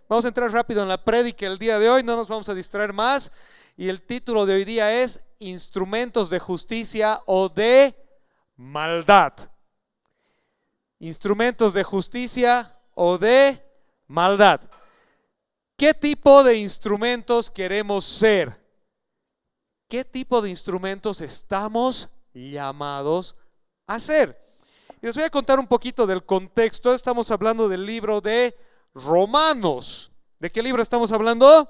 Vamos a entrar rápido en la prédica el día de hoy, no nos vamos a distraer más. Y el título de hoy día es Instrumentos de justicia o de maldad. Instrumentos de justicia o de maldad. ¿Qué tipo de instrumentos queremos ser? ¿Qué tipo de instrumentos estamos llamados a ser? Y les voy a contar un poquito del contexto. Estamos hablando del libro de Romanos. ¿De qué libro estamos hablando?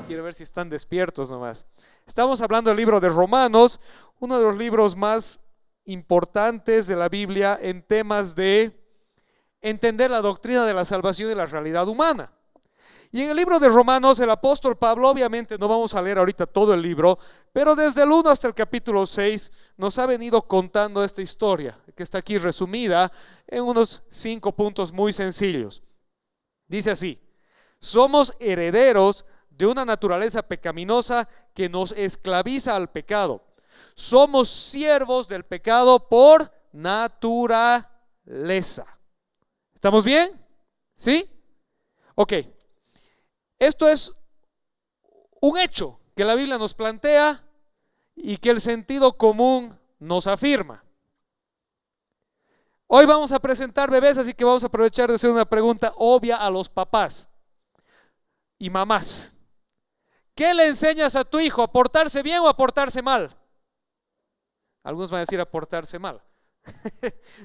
Quiero ver si están despiertos nomás. Estamos hablando del libro de Romanos, uno de los libros más importantes de la Biblia en temas de entender la doctrina de la salvación y la realidad humana. Y en el libro de Romanos, el apóstol Pablo, obviamente no vamos a leer ahorita todo el libro, pero desde el 1 hasta el capítulo 6 nos ha venido contando esta historia, que está aquí resumida en unos 5 puntos muy sencillos. Dice así: somos herederos de una naturaleza pecaminosa que nos esclaviza al pecado. Somos siervos del pecado por naturaleza. ¿Estamos bien? ¿Sí? Ok. Esto es un hecho que la Biblia nos plantea y que el sentido común nos afirma. Hoy vamos a presentar bebés, así que vamos a aprovechar de hacer una pregunta obvia a los papás y mamás. ¿Qué le enseñas a tu hijo? ¿A portarse bien o a portarse mal? Algunos van a decir a portarse mal.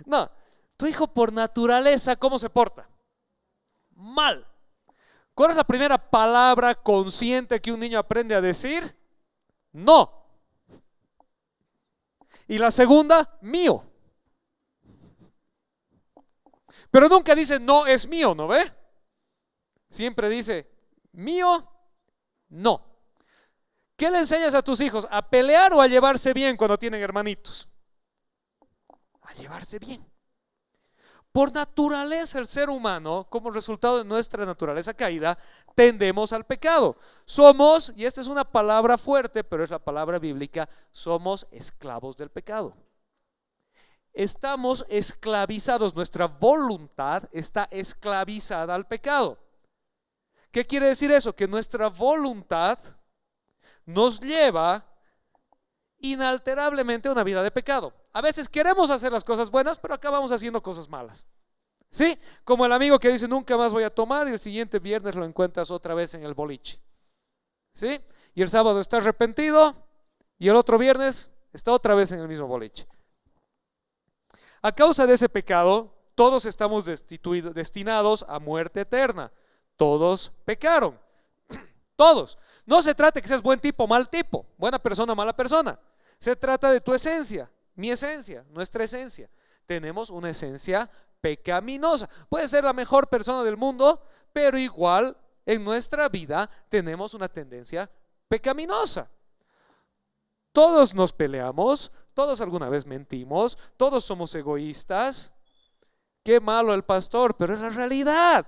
No, tu hijo por naturaleza, ¿cómo se porta? Mal. ¿Cuál es la primera palabra consciente que un niño aprende a decir? No. Y la segunda, mío. Pero nunca dice no es mío, ¿no ve? Siempre dice mío, no. ¿Qué le enseñas a tus hijos? ¿A pelear o a llevarse bien cuando tienen hermanitos? A llevarse bien. Por naturaleza el ser humano, como resultado de nuestra naturaleza caída, tendemos al pecado. Somos, y esta es una palabra fuerte, pero es la palabra bíblica, somos esclavos del pecado. Estamos esclavizados, nuestra voluntad está esclavizada al pecado. ¿Qué quiere decir eso? Que nuestra voluntad nos lleva inalterablemente a una vida de pecado. A veces queremos hacer las cosas buenas, pero acabamos haciendo cosas malas. ¿Sí? Como el amigo que dice nunca más voy a tomar y el siguiente viernes lo encuentras otra vez en el boliche. ¿Sí? Y el sábado está arrepentido y el otro viernes está otra vez en el mismo boliche. A causa de ese pecado, todos estamos destinados a muerte eterna. Todos pecaron. Todos. No se trata de que seas buen tipo o mal tipo, buena persona o mala persona. Se trata de tu esencia, mi esencia, nuestra esencia. Tenemos una esencia pecaminosa. Puede ser la mejor persona del mundo, pero igual en nuestra vida tenemos una tendencia pecaminosa. Todos nos peleamos, todos alguna vez mentimos, todos somos egoístas. Qué malo el pastor, pero es la realidad.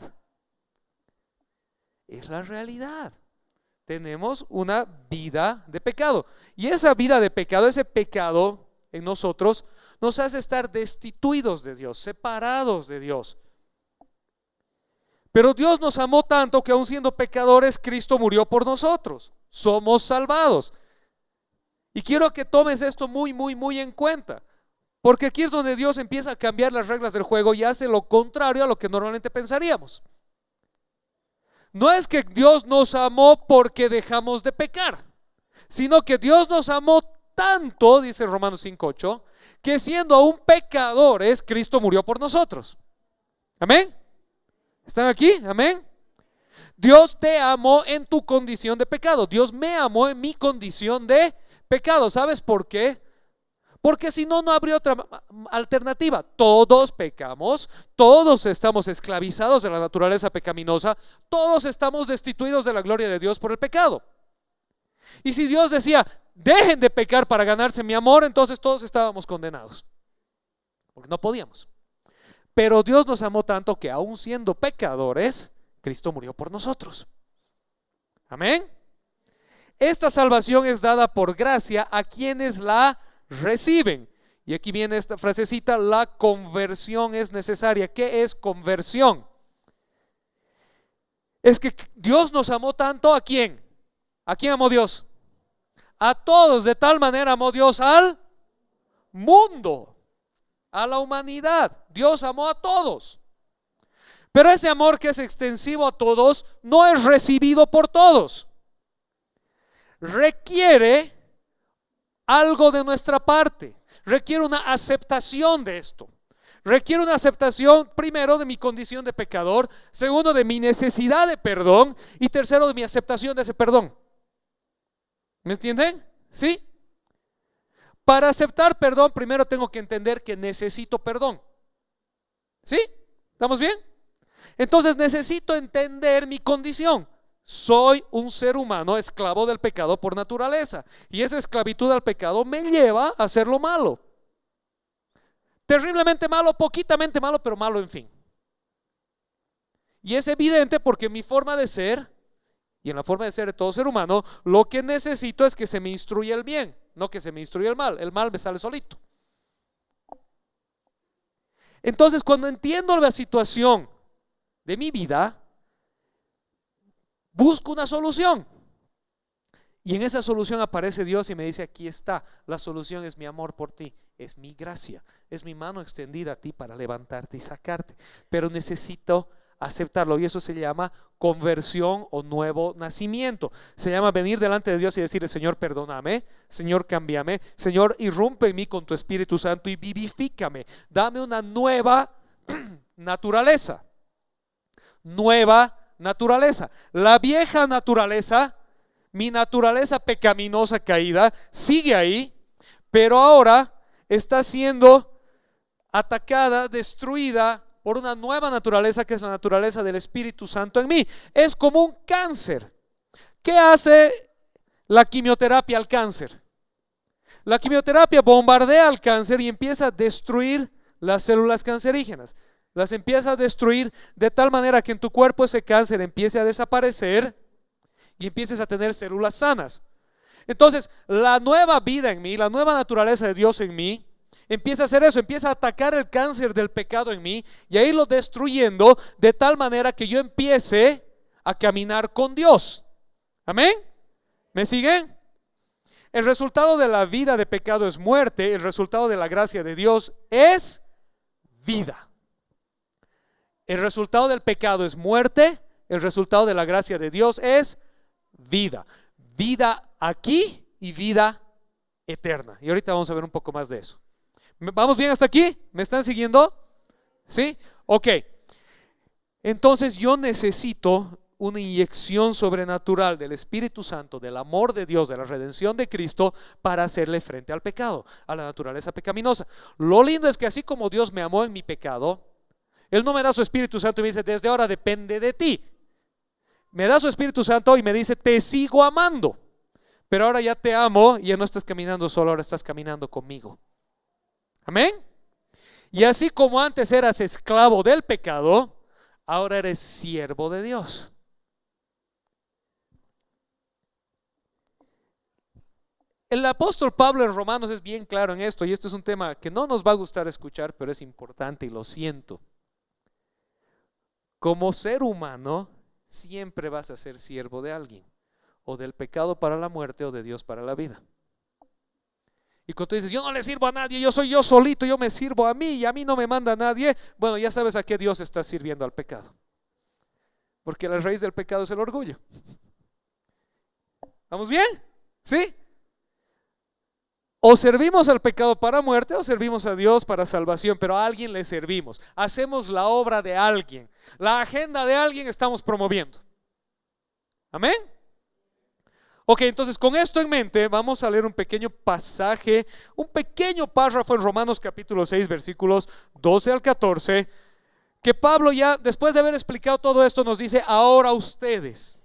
Es la realidad. Tenemos una vida de pecado. Y esa vida de pecado, ese pecado en nosotros nos hace estar destituidos de Dios, separados de Dios. Pero Dios nos amó tanto que aun siendo pecadores, Cristo murió por nosotros. Somos salvados. Y quiero que tomes esto muy en cuenta. Porque aquí es donde Dios empieza a cambiar las reglas del juego y hace lo contrario a lo que normalmente pensaríamos. No es que Dios nos amó porque dejamos de pecar, sino que Dios nos amó tanto, dice Romanos 5:8, que siendo aún pecadores, Cristo murió por nosotros. Amén. ¿Están aquí? Amén. Dios te amó en tu condición de pecado. Dios me amó en mi condición de pecado. ¿Sabes por qué? Porque si no, no habría otra alternativa. Todos pecamos, todos estamos esclavizados de la naturaleza pecaminosa, todos estamos destituidos de la gloria de Dios por el pecado. Y si Dios decía, dejen de pecar para ganarse mi amor, entonces todos estábamos condenados, porque no podíamos. Pero Dios nos amó tanto que aún siendo pecadores, Cristo murió por nosotros. Amén. Esta salvación es dada por gracia a quienes la reciben. Y aquí viene esta frasecita: la conversión es necesaria. ¿Qué es conversión? Es que Dios nos amó tanto. ¿A quién? ¿A quién amó Dios? A todos. De tal manera amó Dios al mundo, a la humanidad. Dios amó a todos. Pero ese amor que es extensivo a todos no es recibido por todos. Requiere algo de nuestra parte. Requiere una aceptación de esto. Requiere una aceptación, primero, de mi condición de pecador, segundo, de mi necesidad de perdón, y tercero, de mi aceptación de ese perdón. ¿Me entienden? ¿Sí? Para aceptar perdón, primero tengo que entender que necesito perdón. ¿Sí? ¿Estamos bien? Entonces necesito entender mi condición. Soy un ser humano esclavo del pecado por naturaleza, y esa esclavitud al pecado me lleva a hacer lo malo. Terriblemente malo, poquitamente malo, pero malo en fin. Y es evidente porque en mi forma de ser y en la forma de ser de todo ser humano, lo que necesito es que se me instruya el bien, no que se me instruya el mal. El mal me sale solito. Entonces, cuando entiendo la situación de mi vida, busco una solución. Y en esa solución aparece Dios y me dice: aquí está, la solución es mi amor por ti, es mi gracia, es mi mano extendida a ti para levantarte y sacarte. Pero necesito aceptarlo, y eso se llama conversión o nuevo nacimiento. Se llama venir delante de Dios y decirle: Señor, perdóname, Señor, cámbiame, Señor, irrumpe en mí con tu Espíritu Santo y vivifícame. Dame una nueva naturaleza. Nueva naturaleza. La vieja naturaleza, mi naturaleza pecaminosa caída, sigue ahí, pero ahora está siendo atacada, destruida por una nueva naturaleza, que es la naturaleza del Espíritu Santo en mí. Es como un cáncer. ¿Qué hace la quimioterapia al cáncer? La quimioterapia bombardea al cáncer y empieza a destruir las células cancerígenas. Las empieza a destruir de tal manera que en tu cuerpo ese cáncer empiece a desaparecer y empieces a tener células sanas. Entonces, la nueva vida en mí, la nueva naturaleza de Dios en mí, empieza a hacer eso, empieza a atacar el cáncer del pecado en mí y a irlo destruyendo de tal manera que yo empiece a caminar con Dios. Amén. ¿Me siguen? El resultado de la vida de pecado es muerte. El resultado de la gracia de Dios es vida. El resultado del pecado es muerte. El resultado de la gracia de Dios es vida. Vida aquí y vida eterna. Y ahorita vamos a ver un poco más de eso. ¿Vamos bien hasta aquí? ¿Me están siguiendo? ¿Sí? Ok. Entonces yo necesito una inyección sobrenatural del Espíritu Santo, del amor de Dios, de la redención de Cristo, para hacerle frente al pecado, a la naturaleza pecaminosa. Lo lindo es que así como Dios me amó en mi pecado, Él no me da su Espíritu Santo y me dice: desde ahora depende de ti. Me da su Espíritu Santo y me dice: te sigo amando, pero ahora ya te amo y ya no estás caminando solo, ahora estás caminando conmigo. Amén. Y así como antes eras esclavo del pecado, ahora eres siervo de Dios. El apóstol Pablo en Romanos es bien claro en esto, y esto es un tema que no nos va a gustar escuchar, pero es importante y lo siento. Como ser humano, siempre vas a ser siervo de alguien, o del pecado para la muerte o de Dios para la vida. Y cuando tú dices: yo no le sirvo a nadie, yo soy yo solito, yo me sirvo a mí y a mí no me manda nadie, bueno, ya sabes a qué Dios está sirviendo al pecado, porque la raíz del pecado es el orgullo. ¿Vamos bien? ¿Sí? O servimos al pecado para muerte o servimos a Dios para salvación, pero a alguien le servimos. Hacemos la obra de alguien, la agenda de alguien estamos promoviendo. Amén. Ok, entonces con esto en mente vamos a leer un pequeño pasaje, un pequeño párrafo en Romanos capítulo 6 versículos 12 al 14, que Pablo, ya después de haber explicado todo esto, nos dice: ahora ustedes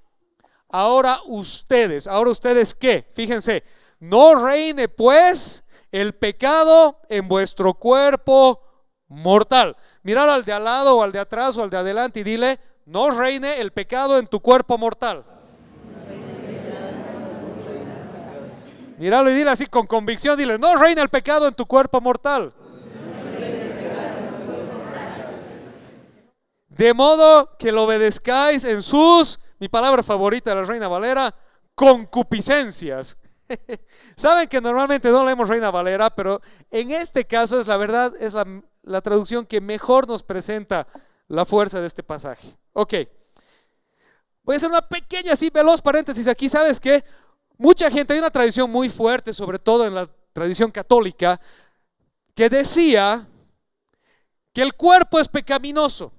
¿qué? Fíjense: no reine pues el pecado en vuestro cuerpo mortal. Mirar al de al lado o al de atrás o al de adelante y dile: no reine el pecado en tu cuerpo mortal. Míralo y dile así con convicción, dile, no reina el pecado en tu cuerpo mortal. De modo que lo obedezcáis en sus, mi palabra favorita de la Reina Valera, concupiscencias. Saben que normalmente no leemos Reina Valera, pero en este caso es la verdad, es la traducción que mejor nos presenta la fuerza de este pasaje. Ok, voy a hacer una pequeña, así veloz paréntesis aquí. ¿Sabes qué? Mucha gente, hay una tradición muy fuerte, sobre todo en la tradición católica, que decía que el cuerpo es pecaminoso.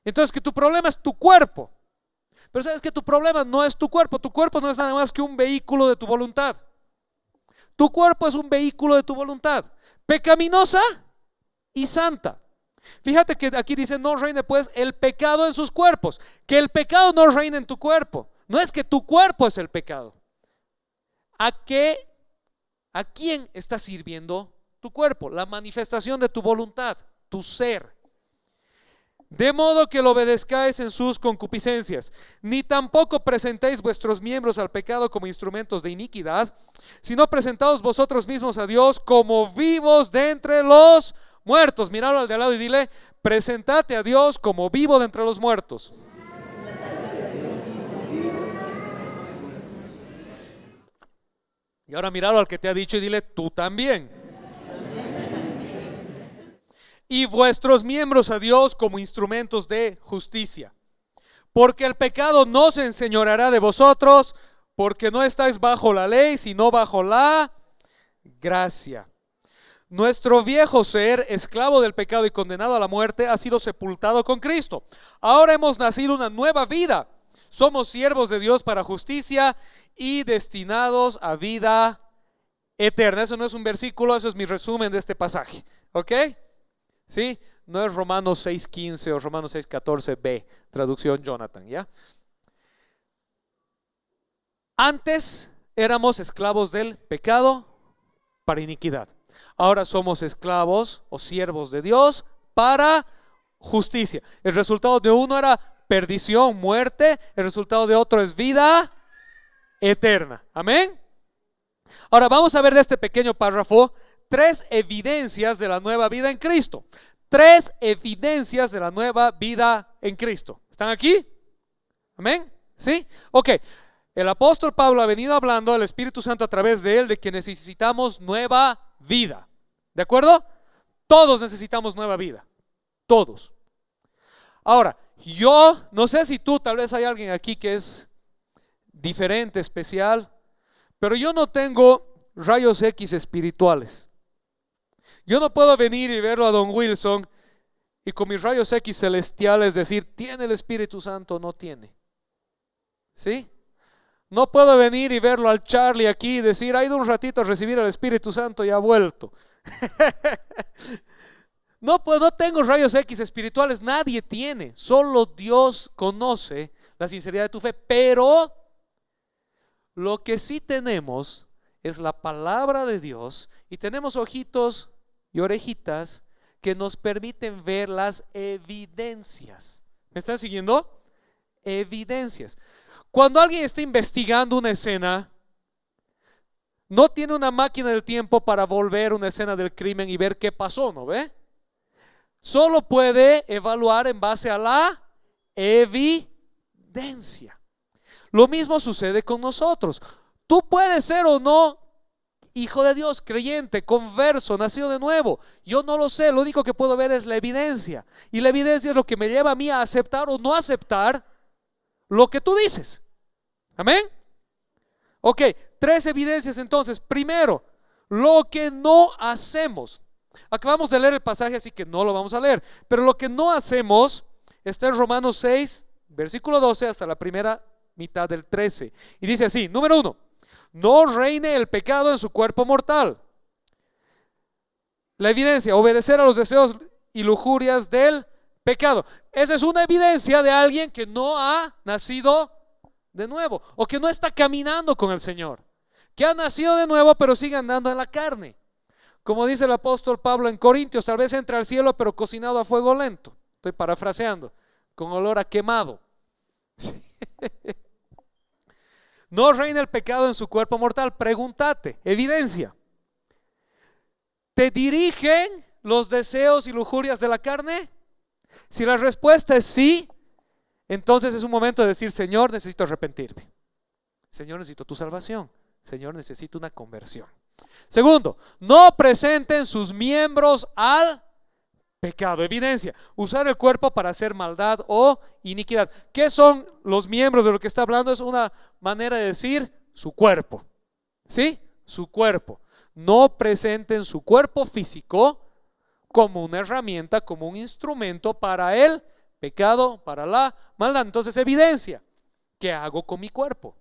Entonces que tu problema es tu cuerpo. Pero sabes que tu problema no es tu cuerpo no es nada más que un vehículo de tu voluntad. Tu cuerpo es un vehículo de tu voluntad, pecaminosa y santa. Fíjate que aquí dice no reine pues el pecado en sus cuerpos. Que el pecado no reine en tu cuerpo. No es que tu cuerpo es el pecado. ¿A quién está sirviendo tu cuerpo? La manifestación de tu voluntad, tu ser. De modo que lo obedezcáis en sus concupiscencias, ni tampoco presentéis vuestros miembros al pecado como instrumentos de iniquidad, sino presentaos vosotros mismos a Dios como vivos de entre los muertos. Míralo al de al lado y dile, presentate a Dios como vivo de entre los muertos. Y ahora míralo al que te ha dicho y dile, tú también. Y vuestros miembros a Dios como instrumentos de justicia. Porque el pecado no se enseñoreará de vosotros, porque no estáis bajo la ley, sino bajo la gracia. Nuestro viejo ser, esclavo del pecado y condenado a la muerte, ha sido sepultado con Cristo. Ahora hemos nacido una nueva vida. Somos siervos de Dios para justicia y destinados a vida eterna. Eso no es un versículo, eso es mi resumen de este pasaje. ¿Ok? ¿Sí? No es Romanos 6:15 o Romanos 6:14b, traducción Jonathan, ¿ya? Antes éramos esclavos del pecado para iniquidad. Ahora somos esclavos o siervos de Dios para justicia. El resultado de uno era perdición, muerte. El resultado de otro es vida eterna. Amén. Ahora vamos a ver de este pequeño párrafo 3 evidencias de la nueva vida en Cristo. 3 evidencias de la nueva vida en Cristo. ¿Están aquí? Amén. ¿Sí? Ok. El apóstol Pablo ha venido hablando del Espíritu Santo a través de él, de que necesitamos nueva vida. ¿De acuerdo? Todos necesitamos nueva vida. Todos. Ahora, yo no sé si tú, tal vez hay alguien aquí que es diferente, especial, pero yo no tengo rayos X espirituales. Yo no puedo venir y verlo a Don Wilson y con mis rayos X celestiales decir, ¿tiene el Espíritu Santo o no tiene? ¿Sí? No puedo venir y verlo al Charlie aquí y decir, ha ido un ratito a recibir al Espíritu Santo y ha vuelto. No tengo rayos X espirituales, nadie tiene. Solo Dios conoce la sinceridad de tu fe. Pero lo que sí tenemos es la palabra de Dios y tenemos ojitos y orejitas que nos permiten ver las evidencias. ¿Me están siguiendo? Evidencias. Cuando alguien está investigando una escena, no tiene una máquina del tiempo para volver una escena del crimen y ver qué pasó, ¿no ve? Solo puede evaluar en base a la evidencia. Lo mismo sucede con nosotros. Tú puedes ser o no hijo de Dios, creyente, converso, nacido de nuevo. Yo no lo sé, lo único que puedo ver es la evidencia. Y la evidencia es lo que me lleva a mí a aceptar o no aceptar lo que tú dices. Amén. Ok, 3 evidencias entonces. Primero, lo que no hacemos. Acabamos de leer el pasaje, así que no lo vamos a leer. Pero lo que no hacemos está en Romanos 6, versículo 12 hasta la primera mitad del 13. Y dice así, número 1, no reine el pecado en su cuerpo mortal. La evidencia, obedecer a los deseos y lujurias del pecado. Esa es una evidencia de alguien que no ha nacido de nuevo o que no está caminando con el Señor, que ha nacido de nuevo pero sigue andando en la carne. Como dice el apóstol Pablo en Corintios, tal vez entra al cielo pero cocinado a fuego lento. Estoy parafraseando, con olor a quemado. Sí. no reina el pecado en su cuerpo mortal. Pregúntate, evidencia. ¿Te dirigen los deseos y lujurias de la carne? Si la respuesta es sí, entonces es un momento de decir: Señor, necesito arrepentirme. Señor, necesito tu salvación. Señor, necesito una conversión. Segundo, no presenten sus miembros al pecado. Evidencia: usar el cuerpo para hacer maldad o iniquidad. ¿Qué son los miembros de lo que está hablando? Es una manera de decir su cuerpo. ¿Sí? Su cuerpo. No presenten su cuerpo físico como una herramienta, como un instrumento para el pecado, para la maldad. Entonces, evidencia: ¿qué hago con mi cuerpo?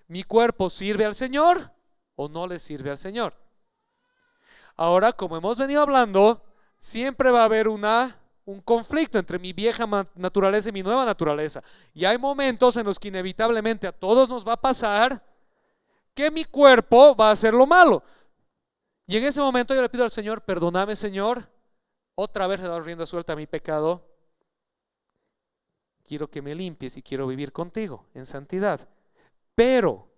¿Mi cuerpo sirve al Señor o no le sirve al Señor? Ahora, como hemos venido hablando, siempre va a haber un conflicto entre mi vieja naturaleza y mi nueva naturaleza. Y hay momentos en los que inevitablemente a todos nos va a pasar que mi cuerpo va a hacer lo malo. Y en ese momento yo le pido al Señor: perdóname, Señor, otra vez he dado rienda suelta a mi pecado. Quiero que me limpies y quiero vivir contigo en santidad. Pero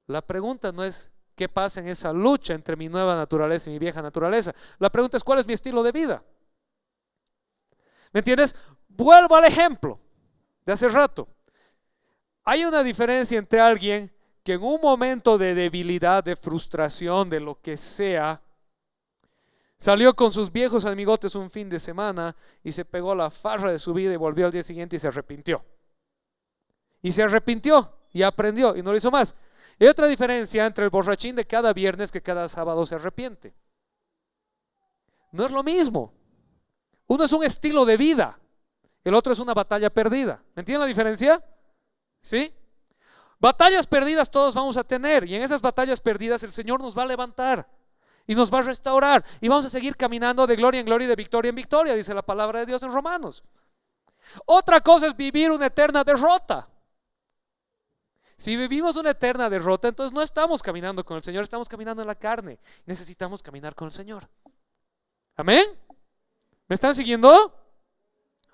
la pregunta no es qué pasa en esa lucha entre mi nueva naturaleza y mi vieja naturaleza. La pregunta es: ¿cuál es mi estilo de vida? ¿Me entiendes? Vuelvo al ejemplo de hace rato. Hay una diferencia entre alguien que en un momento de debilidad, de frustración, de lo que sea, salió con sus viejos amigotes un fin de semana y se pegó la farra de su vida y volvió al día siguiente y se arrepintió. Y se arrepintió y aprendió y no lo hizo más. Hay otra diferencia entre el borrachín de cada viernes que cada sábado se arrepiente. No es lo mismo. Uno es un estilo de vida, el otro es una batalla perdida. ¿Me entienden la diferencia? ¿Sí? Batallas perdidas todos vamos a tener, y en esas batallas perdidas el Señor nos va a levantar y nos va a restaurar y vamos a seguir caminando de gloria en gloria y de victoria en victoria, dice la palabra de Dios en Romanos. Otra cosa es vivir una eterna derrota. Si vivimos una eterna derrota, entonces no estamos caminando con el Señor, estamos caminando en la carne. Necesitamos caminar con el Señor. Amén. ¿Me están siguiendo?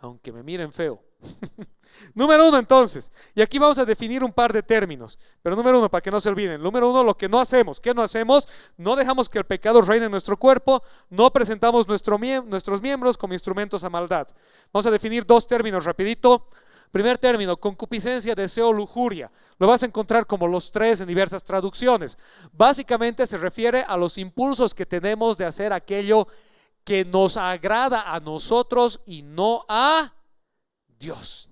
Aunque me miren feo. Número uno, entonces, y aquí vamos a definir un par de términos, pero número uno, para que no se olviden. Número uno, lo que no hacemos. ¿Qué no hacemos? No dejamos que el pecado reine en nuestro cuerpo. No presentamos nuestros miembros como instrumentos a maldad. Vamos a definir dos términos rapidito. Primer término: concupiscencia, deseo, lujuria. Lo vas a encontrar como los tres en diversas traducciones. Básicamente se refiere a los impulsos que tenemos de hacer aquello que nos agrada a nosotros y no a Dios.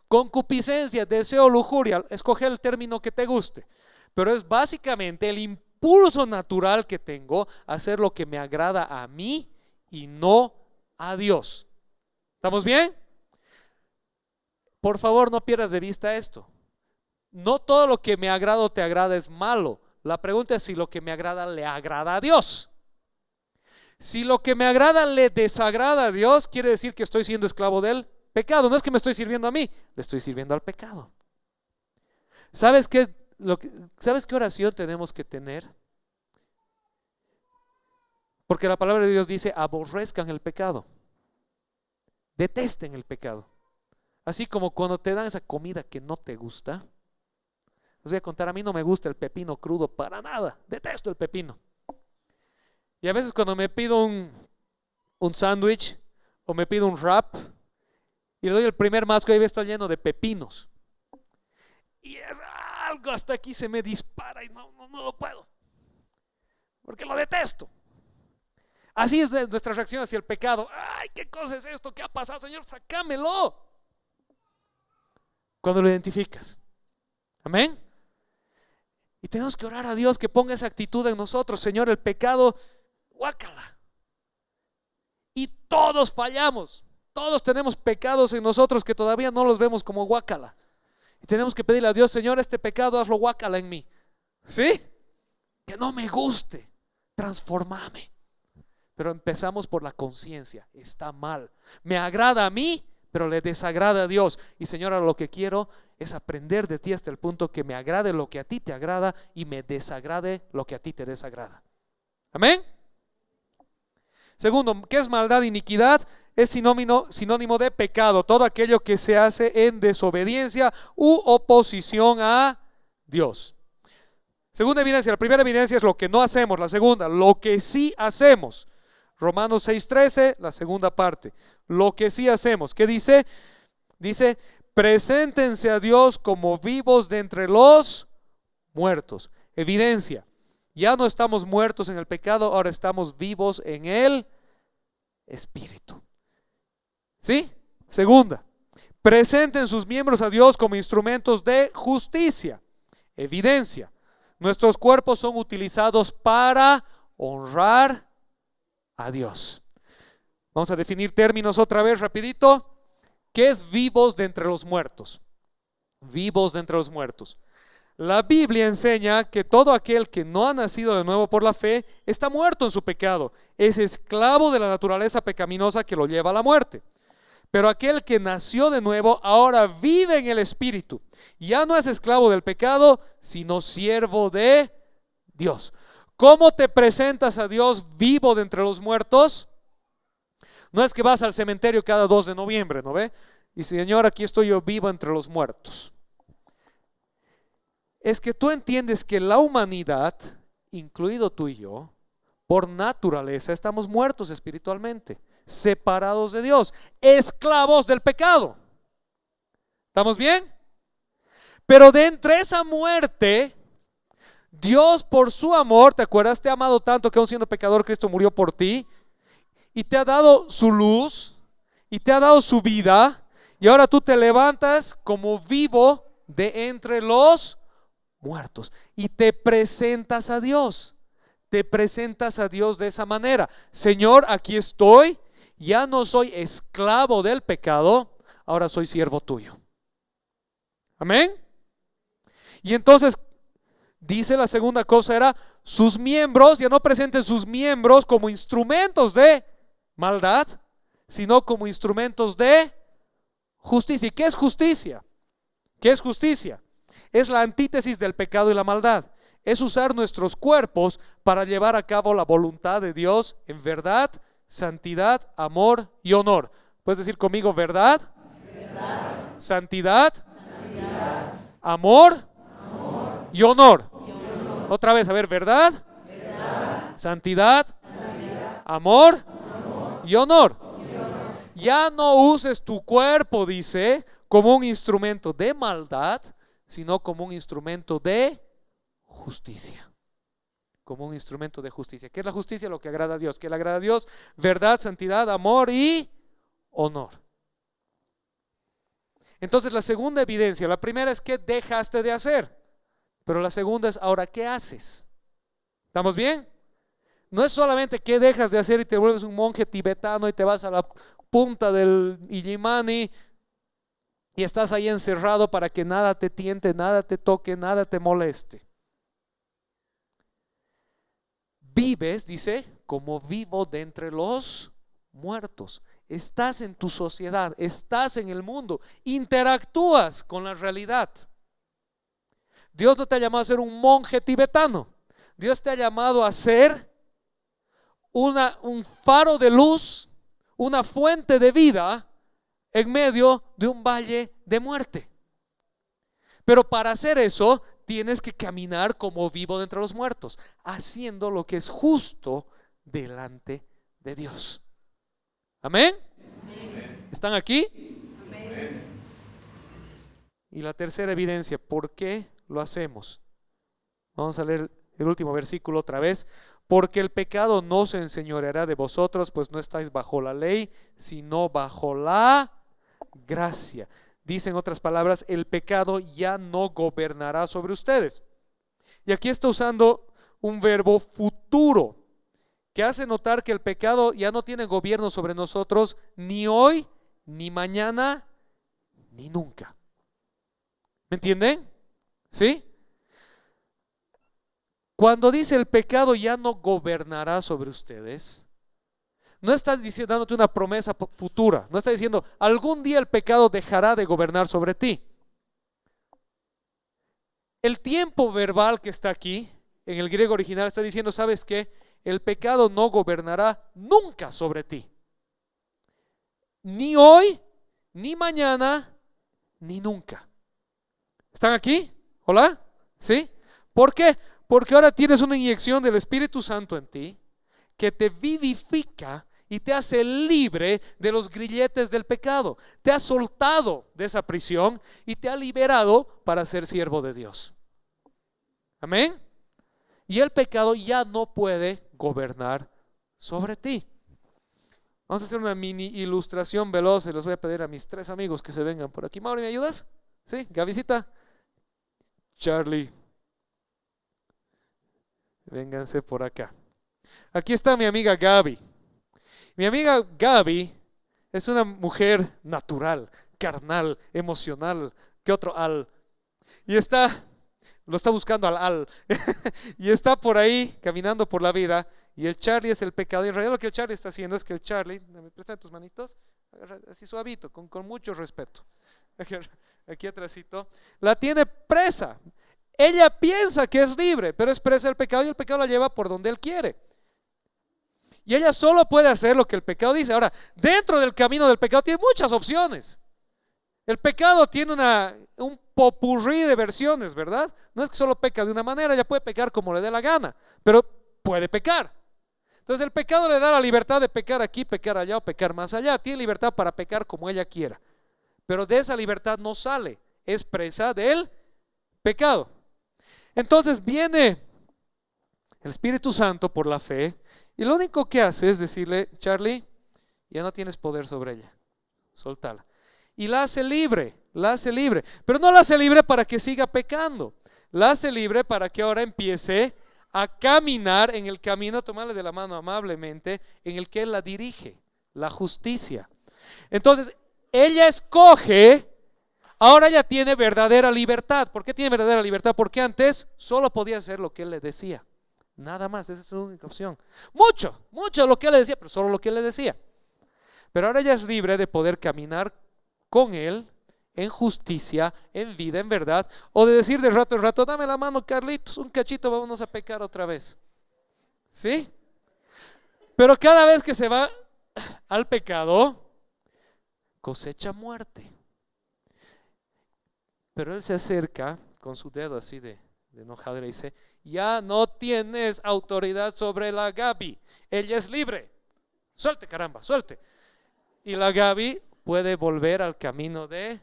Concupiscencia, deseo, lujuria, escoge el término que te guste, pero es básicamente el impulso natural que tengo a hacer lo que me agrada a mí y no a Dios. ¿Estamos bien? Por favor, no pierdas de vista esto. No todo lo que me agrada o te agrada es malo. La pregunta es si lo que me agrada le agrada a Dios. Si lo que me agrada le desagrada a Dios, quiere decir que estoy siendo esclavo del pecado. No es que me estoy sirviendo a mí, le estoy sirviendo al pecado. ¿Sabes qué oración tenemos que tener? Porque la palabra de Dios dice: aborrezcan el pecado, detesten el pecado. Así como cuando te dan esa comida que no te gusta. Os voy a contar: a mí no me gusta el pepino crudo para nada, detesto el pepino. Y a veces cuando me pido un sándwich o me pido un wrap y le doy el primer masco, ahí está lleno de pepinos. Y es algo hasta aquí se me dispara y no lo puedo. Porque lo detesto. Así es nuestra reacción hacia el pecado. Ay, ¿qué cosa es esto? ¿Qué ha pasado, Señor? Sácamelo. Cuando lo identificas. Amén. Y tenemos que orar a Dios que ponga esa actitud en nosotros. Señor, el pecado, guácala. Y todos fallamos. Todos tenemos pecados en nosotros que todavía no los vemos como guácala. Y tenemos que pedirle a Dios: Señor, este pecado hazlo guácala en mí. ¿Sí? Que no me guste. Transformame. Pero empezamos por la conciencia. Está mal. Me agrada a mí, pero le desagrada a Dios. Y Señor, ahora lo que quiero es aprender de ti hasta el punto que me agrade lo que a ti te agrada y me desagrade lo que a ti te desagrada. Amén. Segundo, ¿qué es maldad, iniquidad? es sinónimo de pecado, todo aquello que se hace en desobediencia u oposición a Dios. Segunda evidencia, la primera evidencia es lo que no hacemos, la segunda, lo que sí hacemos. Romanos 6:13, la segunda parte, lo que sí hacemos. ¿Qué dice? Dice, preséntense a Dios como vivos de entre los muertos. Evidencia, ya no estamos muertos en el pecado, ahora estamos vivos en el Espíritu. ¿Sí? Segunda, presenten sus miembros a Dios como instrumentos de justicia. Evidencia, nuestros cuerpos son utilizados para honrar a Dios. Vamos a definir términos otra vez rapidito. ¿Qué es vivos de entre los muertos? Vivos de entre los muertos. La Biblia enseña que todo aquel que no ha nacido de nuevo por la fe está muerto en su pecado. Es esclavo de la naturaleza pecaminosa que lo lleva a la muerte. Pero aquel que nació de nuevo ahora vive en el Espíritu. Ya no es esclavo del pecado, sino siervo de Dios. ¿Cómo te presentas a Dios vivo de entre los muertos? No es que vas al cementerio cada 2 de noviembre, ¿no ve? Y Señor, aquí estoy yo vivo entre los muertos. Es que tú entiendes que la humanidad, incluido tú y yo, por naturaleza estamos muertos espiritualmente, separados de Dios, esclavos del pecado. ¿Estamos bien? Pero de entre esa muerte, Dios por su amor, ¿te acuerdas? Te ha amado tanto que aun siendo pecador Cristo murió por ti y te ha dado su luz y te ha dado su vida, y ahora tú te levantas como vivo de entre los muertos y te presentas a Dios. Te presentas a Dios de esa manera. Señor, aquí estoy, ya no soy esclavo del pecado, ahora soy siervo tuyo. Amén. Y entonces dice la segunda cosa era sus miembros, ya no presenten sus miembros como instrumentos de maldad, sino como instrumentos de justicia. ¿Y qué es justicia? ¿Qué es justicia? Es la antítesis del pecado y la maldad. Es usar nuestros cuerpos para llevar a cabo la voluntad de Dios en verdad, santidad, amor y honor. ¿Puedes decir conmigo verdad? Verdad. Santidad, santidad. Amor, amor. Y honor. Otra vez, a ver, verdad, verdad. Santidad, santidad. Amor, amor. Y honor. Ya no uses tu cuerpo, dice, como un instrumento de maldad, sino como un instrumento de justicia. Como un instrumento de justicia. ¿Qué es la justicia? Lo que agrada a Dios. ¿Qué le agrada a Dios? Verdad, santidad, amor y honor. Entonces la segunda evidencia, la primera es que dejaste de hacer, pero la segunda es ahora ¿qué haces? ¿Estamos bien? No es solamente que dejas de hacer y te vuelves un monje tibetano y te vas a la punta del Illimani y estás ahí encerrado para que nada te tiente, nada te toque, nada te moleste. Vives, dice, como vivo de entre los muertos. Estás en tu sociedad, estás en el mundo, interactúas con la realidad. Dios no te ha llamado a ser un monje tibetano. Dios te ha llamado a ser un faro de luz, una fuente de vida en medio de un valle de muerte. Pero para hacer eso tienes que caminar como vivo de entre los muertos, haciendo lo que es justo delante de Dios. ¿Amén? ¿Están aquí? Amén. Y la tercera evidencia, ¿por qué lo hacemos? Vamos a leer el último versículo otra vez. Porque el pecado no se enseñoreará de vosotros, pues no estáis bajo la ley, sino bajo la gracia. Dice en otras palabras, el pecado ya no gobernará sobre ustedes. Y aquí está usando un verbo futuro, que hace notar que el pecado ya no tiene gobierno sobre nosotros ni hoy, ni mañana, ni nunca. ¿Me entienden? ¿Sí? Cuando dice el pecado ya no gobernará sobre ustedes, no está dándote una promesa futura, no está diciendo algún día el pecado dejará de gobernar sobre ti. El tiempo verbal que está aquí, en el griego original, está diciendo, ¿sabes qué? El pecado no gobernará nunca sobre ti. ni hoy, ni mañana, ni nunca. ¿Están aquí? ¿Hola? ¿Sí? ¿Por qué? Porque ahora tienes una inyección del Espíritu Santo en ti que te vivifica y te hace libre de los grilletes del pecado. Te ha soltado de esa prisión y te ha liberado para ser siervo de Dios. Amén. Y el pecado ya no puede gobernar sobre ti. Vamos a hacer una mini ilustración veloz y les voy a pedir a mis 3 amigos que se vengan por aquí. Mauri, ¿me ayudas? ¿Sí? Gavisita. Charlie. Vénganse por acá. Aquí está mi amiga Gaby. Mi amiga Gaby es una mujer natural, carnal, emocional. ¿Qué otro? Y lo está buscando al. Y está por ahí caminando por la vida. Y el Charlie es el pecado. Y en realidad lo que el Charlie está haciendo es que el Charlie, me prestan tus manitos, así suavito, con mucho respeto. Aquí atrásito, la tiene presa. Ella piensa que es libre, pero es presa del pecado y el pecado la lleva por donde él quiere. Y ella solo puede hacer lo que el pecado dice. Ahora, dentro del camino del pecado tiene muchas opciones. El pecado tiene un popurrí de versiones, ¿verdad? No es que solo peca de una manera, ella puede pecar como le dé la gana, pero puede pecar. Entonces el pecado le da la libertad de pecar aquí, pecar allá o pecar más allá. Tiene libertad para pecar como ella quiera. Pero de esa libertad no sale, es presa del pecado. Entonces viene el Espíritu Santo por la fe y lo único que hace es decirle: Charlie, ya no tienes poder sobre ella, soltala. Y la hace libre, pero no la hace libre para que siga pecando, la hace libre para que ahora empiece a caminar en el camino, tomarle de la mano amablemente, en el que él la dirige, la justicia. Entonces ella escoge, ahora ella tiene verdadera libertad. ¿Por qué tiene verdadera libertad? Porque antes solo podía hacer lo que él le decía, nada más, esa es su única opción. Mucho lo que él le decía, pero solo lo que él le decía. Pero ahora ella es libre de poder caminar con él en justicia, en vida, en verdad, o de decir de rato en rato: dame la mano, Carlitos, un cachito, vámonos a pecar otra vez. ¿Sí? Pero cada vez que se va al pecado, cosecha muerte. Pero él se acerca con su dedo así de enojado y le dice: ya no tienes autoridad sobre la Gaby, ella es libre, suelte, caramba, suelte. Y la Gaby puede volver al camino de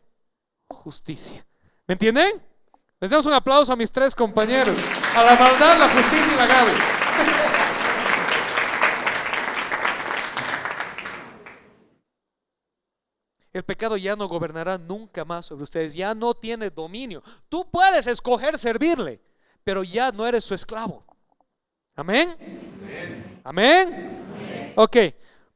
justicia. ¿Me entienden? Les damos un aplauso a mis 3 compañeros, a la maldad, la justicia y la Gaby. El pecado ya no gobernará nunca más sobre ustedes, ya no tiene dominio. Tú puedes escoger servirle, pero ya no eres su esclavo. ¿Amén? ¿Amén? Ok,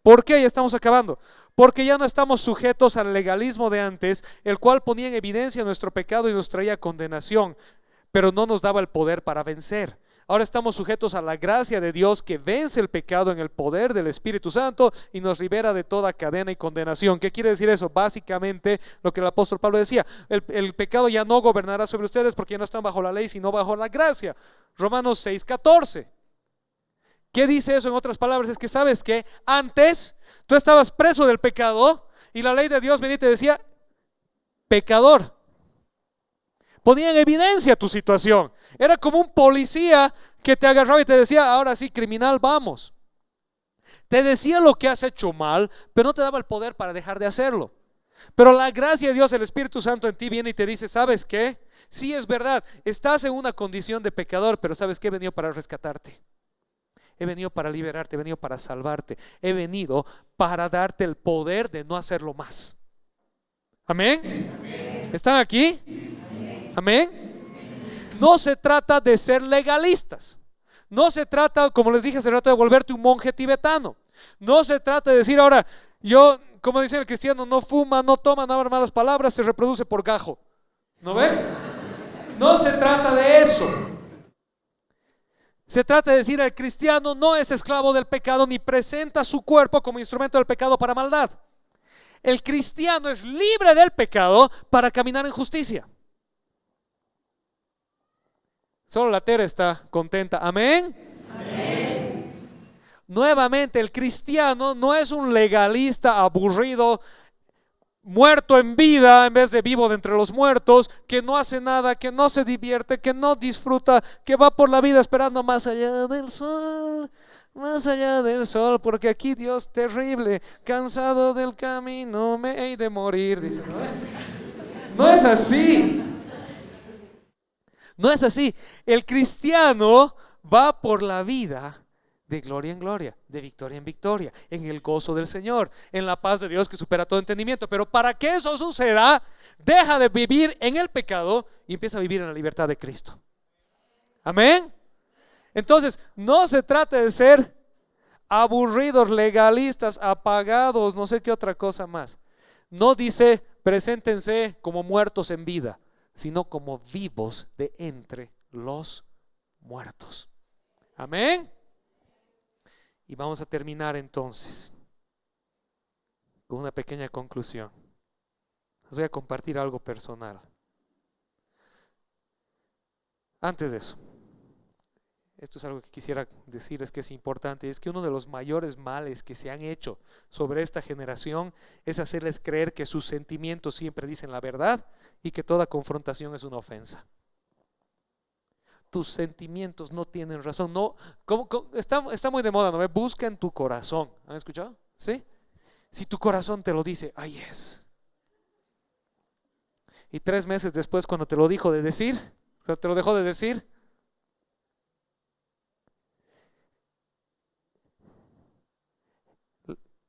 ¿por qué? Ya estamos acabando. Porque ya no estamos sujetos al legalismo de antes, el cual ponía en evidencia nuestro pecado y nos traía condenación, pero no nos daba el poder para vencer. Ahora estamos sujetos a la gracia de Dios que vence el pecado en el poder del Espíritu Santo y nos libera de toda cadena y condenación. ¿Qué quiere decir eso? Básicamente lo que el apóstol Pablo decía: el pecado ya no gobernará sobre ustedes porque ya no están bajo la ley sino bajo la gracia. Romanos 6:14. ¿Qué dice eso en otras palabras? Es que sabes que antes tú estabas preso del pecado y la ley de Dios venía y te decía: pecador. Ponía en evidencia tu situación. Era como un policía que te agarraba y te decía: ahora sí, criminal, vamos. Te decía lo que has hecho mal, pero no te daba el poder para dejar de hacerlo. Pero la gracia de Dios, el Espíritu Santo en ti viene y te dice: ¿sabes qué? Sí, es verdad, estás en una condición de pecador, pero ¿sabes qué? He venido para rescatarte. He venido para liberarte, he venido para salvarte, he venido para darte el poder de no hacerlo más. ¿Amén? ¿Están aquí? ¿Amén? No se trata de ser legalistas. No se trata, como les dije hace rato, de volverte un monje tibetano. No se trata de decir: ahora yo, como dice el cristiano, no fuma, no toma, no habla malas palabras, se reproduce por gajo. ¿No ve? No se trata de eso. Se trata de decir: el cristiano no es esclavo del pecado ni presenta su cuerpo como instrumento del pecado para maldad. El cristiano es libre del pecado para caminar en justicia. Solo la Tere está contenta. ¿Amén? Amén. Nuevamente, el cristiano no es un legalista aburrido, muerto en vida en vez de vivo de entre los muertos, que no hace nada, que no se divierte, que no disfruta, que va por la vida esperando más allá del sol. Más allá del sol, porque aquí Dios terrible, cansado del camino, me he de morir. Dice, no es así. No es así. El cristiano va por la vida de gloria en gloria, de victoria en victoria, en el gozo del Señor, en la paz de Dios que supera todo entendimiento. Pero para que eso suceda, deja de vivir en el pecado y empieza a vivir en la libertad de Cristo. Amén. Entonces, no se trata de ser aburridos, legalistas, apagados, no sé qué otra cosa más. No dice preséntense como muertos en vida, sino como vivos de entre los muertos. Amén. Y vamos a terminar entonces con una pequeña conclusión. Les voy a compartir algo personal. Antes de eso, esto es algo que quisiera decir, es que es importante, es que uno de los mayores males que se han hecho sobre esta generación es hacerles creer que sus sentimientos siempre dicen la verdad y que toda confrontación es una ofensa. Tus sentimientos no tienen razón. No, está muy de moda, ¿no? Busca en tu corazón. ¿Han escuchado? ¿Sí? Si tu corazón te lo dice, ahí es. Y 3 meses después, cuando te lo dejó de decir,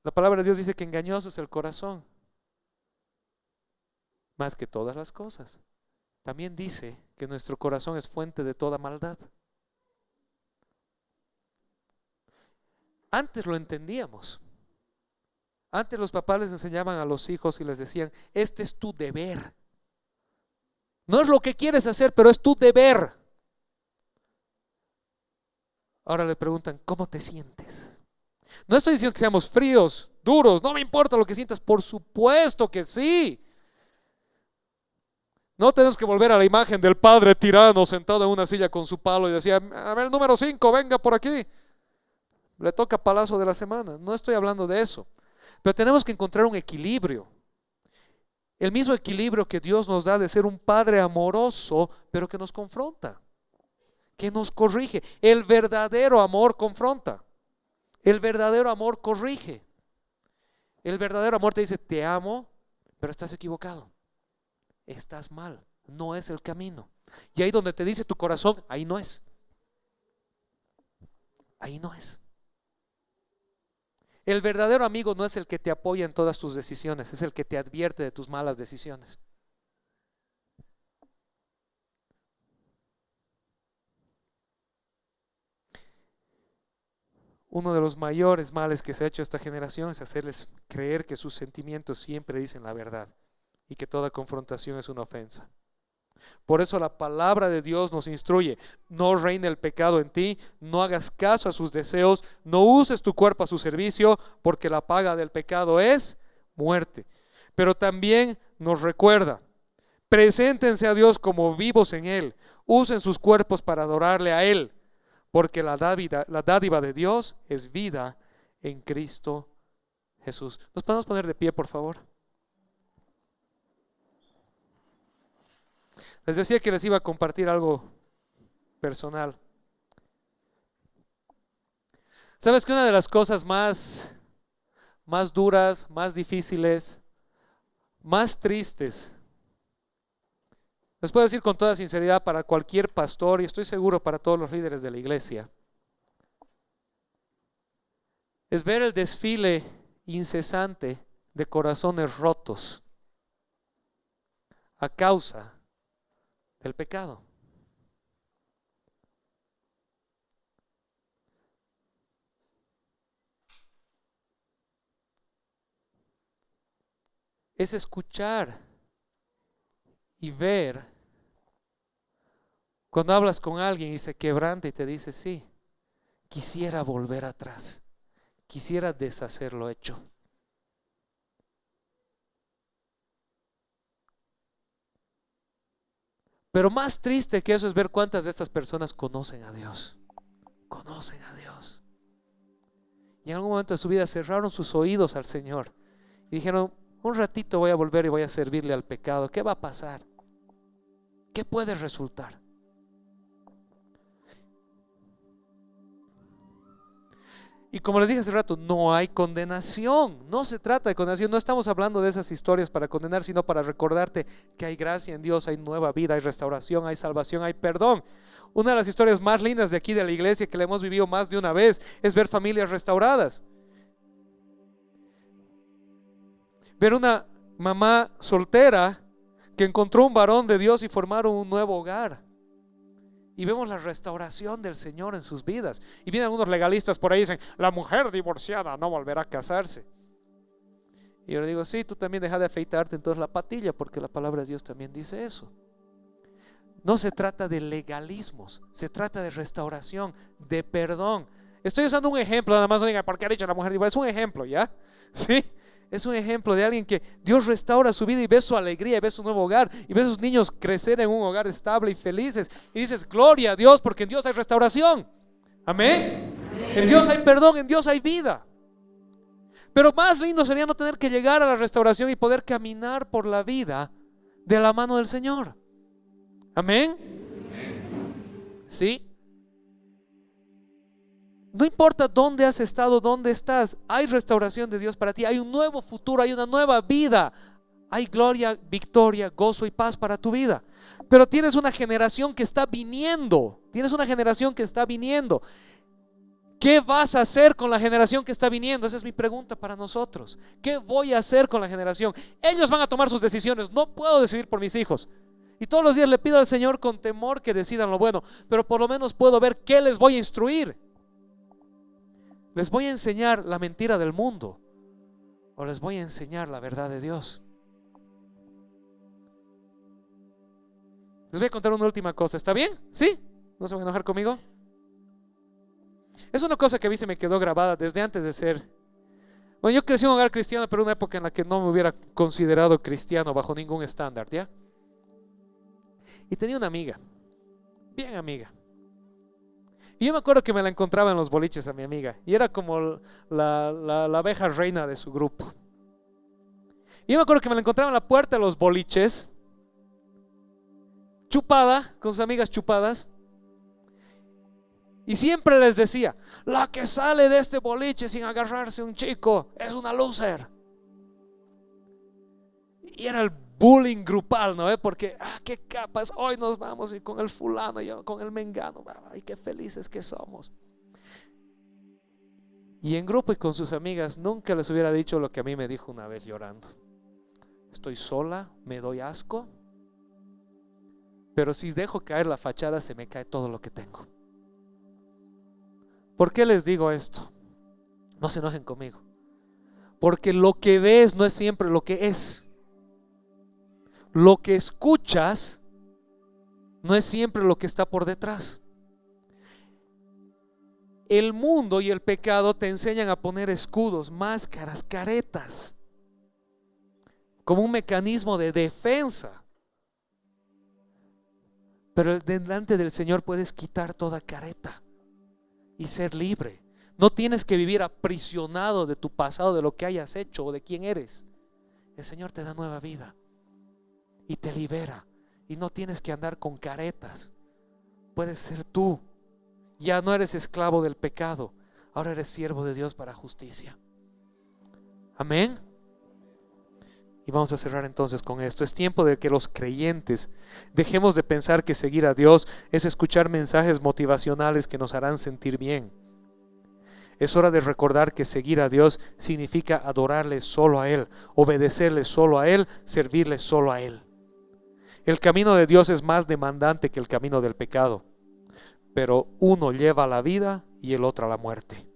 la palabra de Dios dice que engañoso es el corazón, más que todas las cosas. También dice que nuestro corazón es fuente de toda maldad. Antes lo entendíamos. Antes los papás les enseñaban a los hijos y les decían, este es tu deber. No es lo que quieres hacer, pero es tu deber. Ahora le preguntan, ¿cómo te sientes? No estoy diciendo que seamos fríos, duros, no me importa lo que sientas, por supuesto que sí. No tenemos que volver a la imagen del padre tirano sentado en una silla con su palo y decía, a ver, número 5, venga por aquí. Le toca palazo de la semana. No estoy hablando de eso. Pero tenemos que encontrar un equilibrio. El mismo equilibrio que Dios nos da de ser un padre amoroso, pero que nos confronta, que nos corrige. El verdadero amor confronta. El verdadero amor corrige. El verdadero amor te dice, te amo, pero estás equivocado. Estás mal, no es el camino. Y ahí donde te dice tu corazón, ahí no es. Ahí no es. El verdadero amigo no es el que te apoya en todas tus decisiones, es el que te advierte de tus malas decisiones. Uno de los mayores males que se ha hecho a esta generación es hacerles creer que sus sentimientos siempre dicen la verdad y que toda confrontación es una ofensa. Por eso la palabra de Dios nos instruye, no reine el pecado en ti, no hagas caso a sus deseos, no uses tu cuerpo a su servicio, porque la paga del pecado es muerte. Pero también nos recuerda, preséntense a Dios como vivos en Él, usen sus cuerpos para adorarle a Él, porque la dádiva de Dios es vida en Cristo Jesús. ¿Nos podemos poner de pie, por favor? Les decía que les iba a compartir algo personal. ¿Sabes que una de las cosas más duras, más difíciles, más tristes, les puedo decir con toda sinceridad para cualquier pastor y estoy seguro para todos los líderes de la iglesia, es ver el desfile incesante de corazones rotos a causa del pecado? Es escuchar y ver cuando hablas con alguien y se quebranta y te dice, sí, quisiera volver atrás, quisiera deshacer lo hecho. Pero más triste que eso es ver cuántas de estas personas conocen a Dios. Conocen a Dios. Y en algún momento de su vida cerraron sus oídos al Señor y dijeron: un ratito voy a volver y voy a servirle al pecado. ¿Qué va a pasar? ¿Qué puede resultar? Y como les dije hace rato, no hay condenación. No se trata de condenación. No estamos hablando de esas historias para condenar, sino para recordarte que hay gracia en Dios, hay nueva vida, hay restauración, hay salvación, hay perdón. Una de las historias más lindas de aquí de la iglesia, que la hemos vivido más de una vez, es ver familias restauradas. Ver una mamá soltera que encontró un varón de Dios y formaron un nuevo hogar. Y vemos la restauración del Señor en sus vidas. Y vienen algunos legalistas por ahí y dicen: la mujer divorciada no volverá a casarse. Y yo le digo: sí, tú también deja de afeitarte entonces la patilla, porque la palabra de Dios también dice eso. No se trata de legalismos, se trata de restauración, de perdón. Estoy usando un ejemplo, nada más no digan: ¿por qué ha dicho la mujer divorciada? Es un ejemplo, ¿ya? Sí. Es un ejemplo de alguien que Dios restaura su vida y ve su alegría y ve su nuevo hogar y ve a sus niños crecer en un hogar estable y felices. Y dices: gloria a Dios, porque en Dios hay restauración. Amén. En Dios hay perdón, en Dios hay vida. Pero más lindo sería no tener que llegar a la restauración y poder caminar por la vida de la mano del Señor. Amén. ¿Sí? No importa dónde has estado, dónde estás, hay restauración de Dios para ti. Hay un nuevo futuro, hay una nueva vida. Hay gloria, victoria, gozo y paz para tu vida. Pero tienes una generación que está viniendo. Tienes una generación que está viniendo. ¿Qué vas a hacer con la generación que está viniendo? Esa es mi pregunta para nosotros. ¿Qué voy a hacer con la generación? Ellos van a tomar sus decisiones. No puedo decidir por mis hijos. Y todos los días le pido al Señor con temor que decidan lo bueno. Pero por lo menos puedo ver qué les voy a instruir. ¿Les voy a enseñar la mentira del mundo o les voy a enseñar la verdad de Dios? Les voy a contar una última cosa, ¿está bien? ¿Sí? ¿No se van a enojar conmigo? Es una cosa que a mí se me quedó grabada desde antes de ser. Bueno, yo crecí en un hogar cristiano, pero en una época en la que no me hubiera considerado cristiano bajo ningún estándar, ¿ya? Y tenía una amiga, bien amiga. Y yo me acuerdo que me la encontraba en los boliches a mi amiga. Y era como la abeja reina de su grupo. Y yo me acuerdo que me la encontraba en la puerta de los boliches, chupada, con sus amigas chupadas. Y siempre les decía: la que sale de este boliche sin agarrarse a un chico es una loser. Y era el bullying grupal, ¿no? Porque, qué capas, hoy nos vamos y con el fulano y con el mengano, ay, qué felices que somos. Y en grupo y con sus amigas nunca les hubiera dicho lo que a mí me dijo una vez llorando: estoy sola, me doy asco, pero si dejo caer la fachada se me cae todo lo que tengo. ¿Por qué les digo esto? No se enojen conmigo, porque lo que ves no es siempre lo que es. Lo que escuchas no es siempre lo que está por detrás. El mundo y el pecado te enseñan a poner escudos, máscaras, caretas, como un mecanismo de defensa. Pero delante del Señor puedes quitar toda careta y ser libre. No tienes que vivir aprisionado de tu pasado, de lo que hayas hecho o de quién eres. El Señor te da nueva vida y te libera, y no tienes que andar con caretas. Puedes ser tú. Ya no eres esclavo del pecado, ahora eres siervo de Dios para justicia. Amén. Y vamos a cerrar entonces con esto. Es tiempo de que los creyentes dejemos de pensar que seguir a Dios es escuchar mensajes motivacionales que nos harán sentir bien. Es hora de recordar que seguir a Dios significa adorarle solo a Él, obedecerle solo a Él, servirle solo a Él. El camino de Dios es más demandante que el camino del pecado, pero uno lleva a la vida y el otro a la muerte.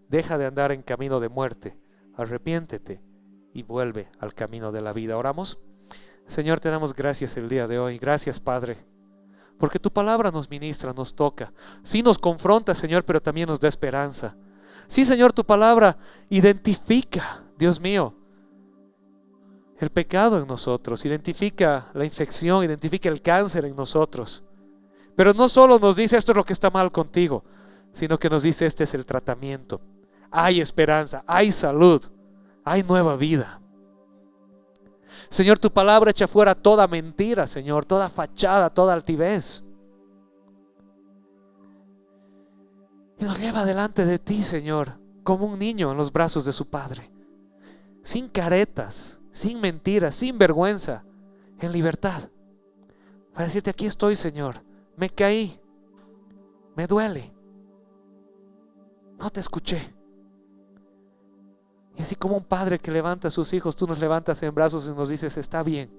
Deja de andar en camino de muerte, arrepiéntete y vuelve al camino de la vida. Oramos. Señor, te damos gracias el día de hoy. Gracias, Padre, porque tu palabra nos ministra, nos toca. Sí nos confronta, Señor, pero también nos da esperanza. Sí, Señor, tu palabra identifica, Dios mío, el pecado en nosotros, identifica la infección, identifica el cáncer en nosotros. Pero no solo nos dice esto es lo que está mal contigo, sino que nos dice este es el tratamiento. hay esperanza, hay salud, hay nueva vida. Señor, tu palabra echa fuera toda mentira, Señor, toda fachada, toda altivez. Y nos lleva delante de ti, Señor, como un niño en los brazos de su padre. Sin caretas, sin mentiras, sin vergüenza, en libertad. Para decirte, aquí estoy, Señor, me caí, me duele, no te escuché. Y así como un padre que levanta a sus hijos, tú nos levantas en brazos y nos dices, está bien,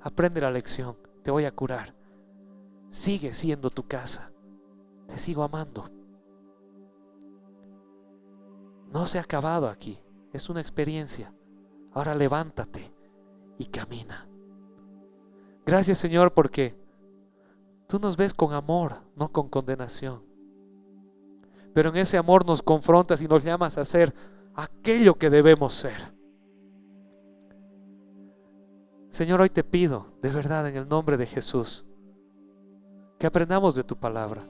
aprende la lección, te voy a curar. Sigue siendo tu casa, te sigo amando. No se ha acabado aquí, es una experiencia. Ahora levántate y camina. Gracias, Señor, porque tú nos ves con amor, no con condenación. Pero en ese amor nos confrontas y nos llamas a ser aquello que debemos ser. Señor, hoy te pido, de verdad, en el nombre de Jesús, que aprendamos de tu palabra.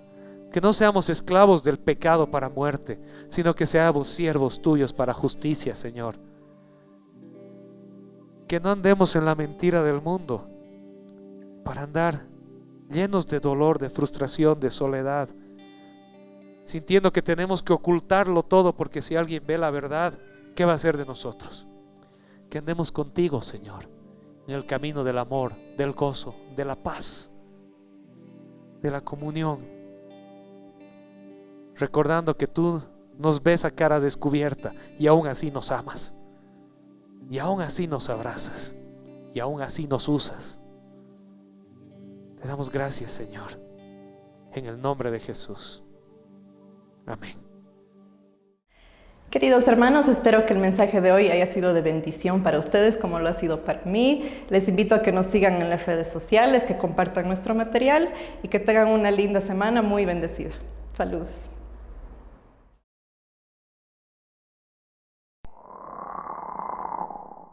Que no seamos esclavos del pecado para muerte, sino que seamos siervos tuyos para justicia, Señor. Que no andemos en la mentira del mundo para andar llenos de dolor, de frustración, de soledad, sintiendo que tenemos que ocultarlo todo, porque si alguien ve la verdad, ¿qué va a hacer de nosotros? Que andemos contigo, Señor, en el camino del amor, del gozo, de la paz, de la comunión, recordando que tú nos ves a cara descubierta y aún así nos amas, y aún así nos abrazas, y aún así nos usas. Te damos gracias, Señor, en el nombre de Jesús. Amén. Queridos hermanos, espero que el mensaje de hoy haya sido de bendición para ustedes como lo ha sido para mí. Les invito a que nos sigan en las redes sociales, que compartan nuestro material y que tengan una linda semana muy bendecida. Saludos.